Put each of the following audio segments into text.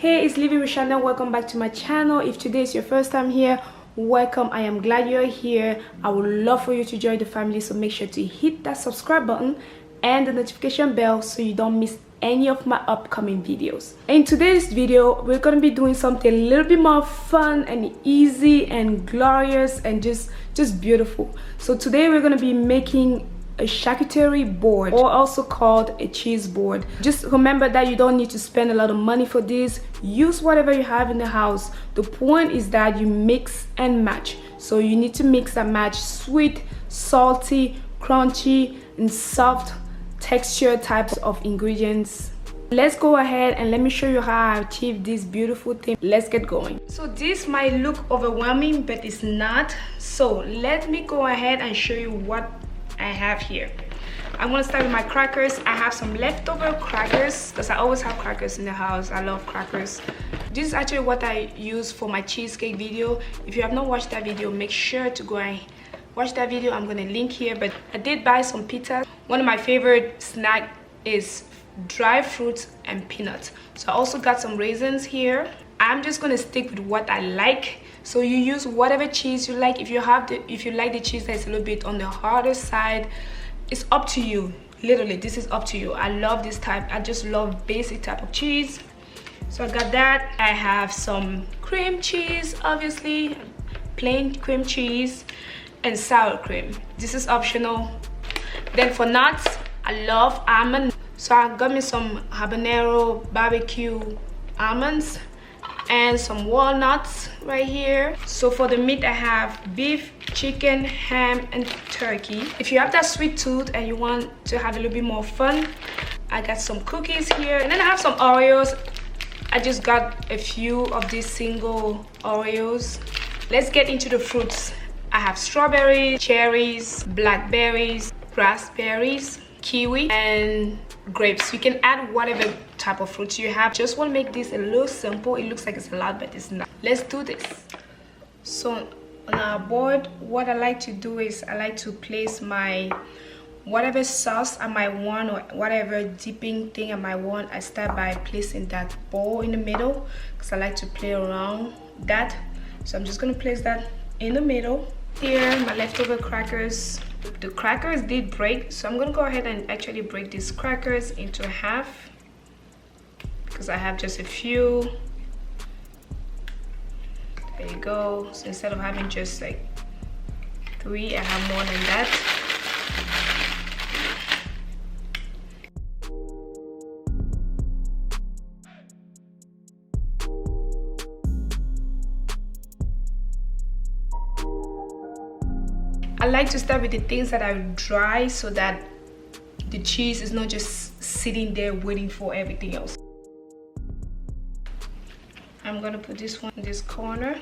Hey, it's Living with Shana. Welcome back to my channel. If today is your first time here, welcome. I am glad you're here. I would love for you to join the family, so make sure to hit that subscribe button and the notification bell so you don't miss any of my upcoming videos. In today's video, we're going to be doing something a little bit more fun and easy and glorious and just beautiful. So today we're going to be making a charcuterie board, or also called a cheese board. Just remember that you don't need to spend a lot of money for this. Use whatever you have in the house. The point is that you mix and match. So you need to mix and match sweet, salty, crunchy, and soft texture types of ingredients. Let's go ahead and let me show you how I achieved this beautiful thing. Let's get going. So this might look overwhelming, but it's not. So let me go ahead and show you what I have here. I'm gonna start with my crackers. I have some leftover crackers because I always have crackers in the house. I love crackers. This is actually what I use for my cheesecake video. If you have not watched that video, make sure to go and watch that video. I'm gonna link here. But I did buy some pita. One of my favorite snack is dry fruits and peanuts. So I also got some raisins here. I'm just gonna stick with what I like. So you use whatever cheese you like. If you like the cheese that's a little bit on the harder side, it's up to you. Literally, this is up to you. I love this type. I just love basic type of cheese. So I got that. I have some cream cheese, obviously, plain cream cheese, and sour cream. This is optional. Then for nuts, I love almond. So I got me some habanero barbecue almonds and some walnuts right here. So for the meat, I have beef, chicken, ham, and turkey. If you have that sweet tooth and you want to have a little bit more fun, I got some cookies here. And then I have some Oreos. I just got a few of these single Oreos. Let's get into the fruits. I have strawberries, cherries, blackberries, raspberries, kiwi, and grapes. You can add whatever type of fruits you have. Just want to make this a little simple. It looks like it's a lot, but it's not. Let's do this. So on our board, what I like to do is I like to place my whatever sauce I might want, or whatever dipping thing I might want. I start by placing that bowl in the middle because I like to play around that. So I'm just going to place that in the middle. Here, my leftover crackers. The crackers did break, so I'm gonna go ahead and actually break these crackers into half because I have just a few. There you go. So instead of having just like 3, I have more than that. I like to start with the things that are dry so that the cheese is not just sitting there waiting for everything else. I'm gonna put this one in this corner.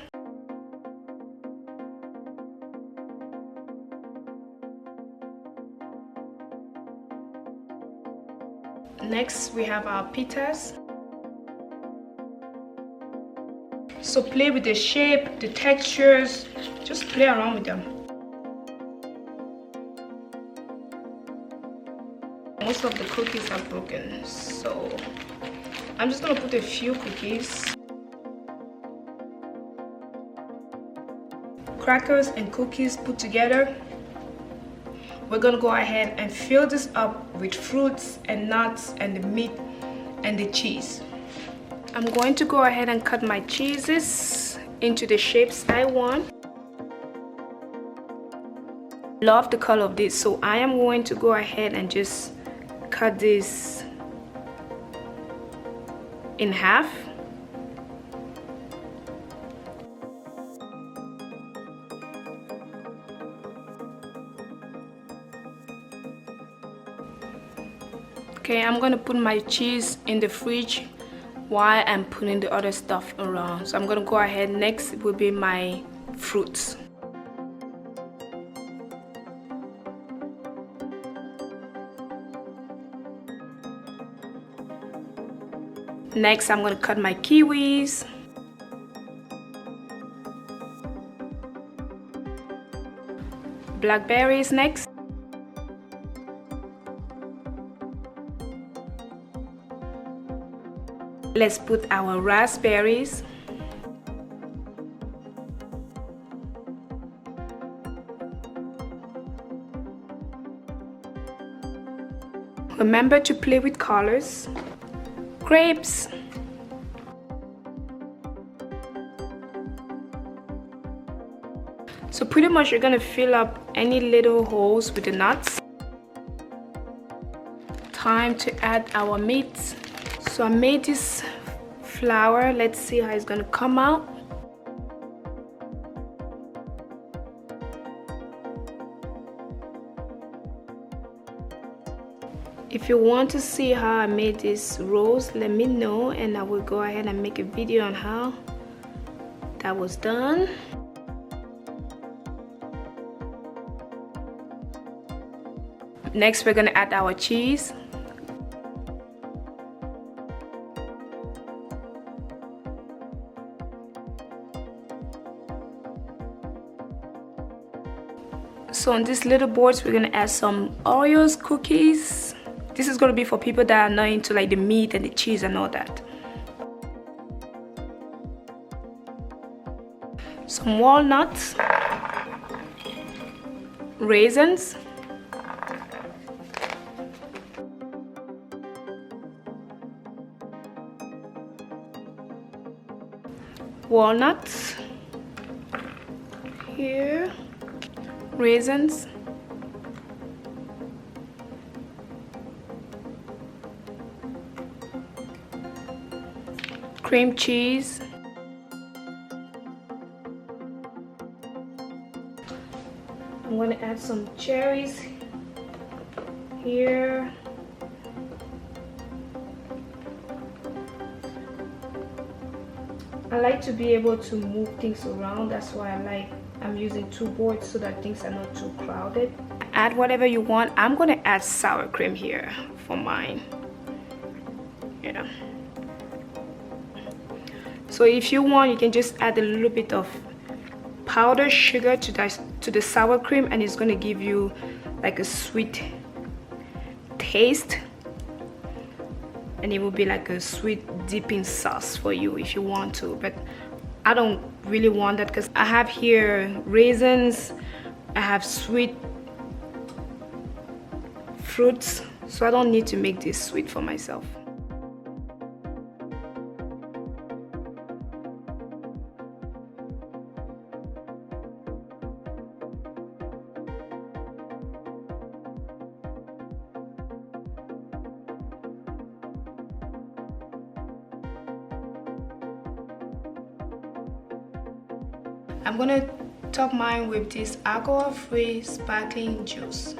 Next, we have our pitas. So play with the shape, the textures, just play around with them. Most of the cookies are broken, so I'm just gonna put a few cookies. Crackers and cookies put together. We're gonna go ahead and fill this up with fruits and nuts and the meat and the cheese. I'm going to go ahead and cut my cheeses into the shapes I want. Love the color of this, so I am going to go ahead and just cut this in half. Okay, I'm gonna put my cheese in the fridge while I'm putting the other stuff around. So I'm gonna go ahead. Next will be my fruits. Next, I'm gonna cut my kiwis. Blackberries next. Let's put our raspberries. Remember to play with colors. Grapes. So pretty much you're gonna fill up any little holes with the nuts. Time to add our meat. So I made this flour. Let's see how it's gonna come out. If you want to see how I made this rolls, let me know and I will go ahead and make a video on how that was done. Next, we're gonna add our cheese. So on these little boards, we're gonna add some Oreos cookies. This is gonna be for people that are not into like the meat and the cheese and all that. Some walnuts, raisins, walnuts, here, raisins, cream cheese, I'm going to add some cherries here, I like to be able to move things around, that's why I'm using two boards so that things are not too crowded. Add whatever you want. I'm going to add sour cream here for mine. Yeah. So if you want, you can just add a little bit of powdered sugar to the sour cream and it's going to give you like a sweet taste. And it will be like a sweet dipping sauce for you if you want to, but I don't really want that because I have here raisins, I have sweet fruits, so I don't need to make this sweet for myself. I'm gonna top mine with this alcohol-free sparkling juice.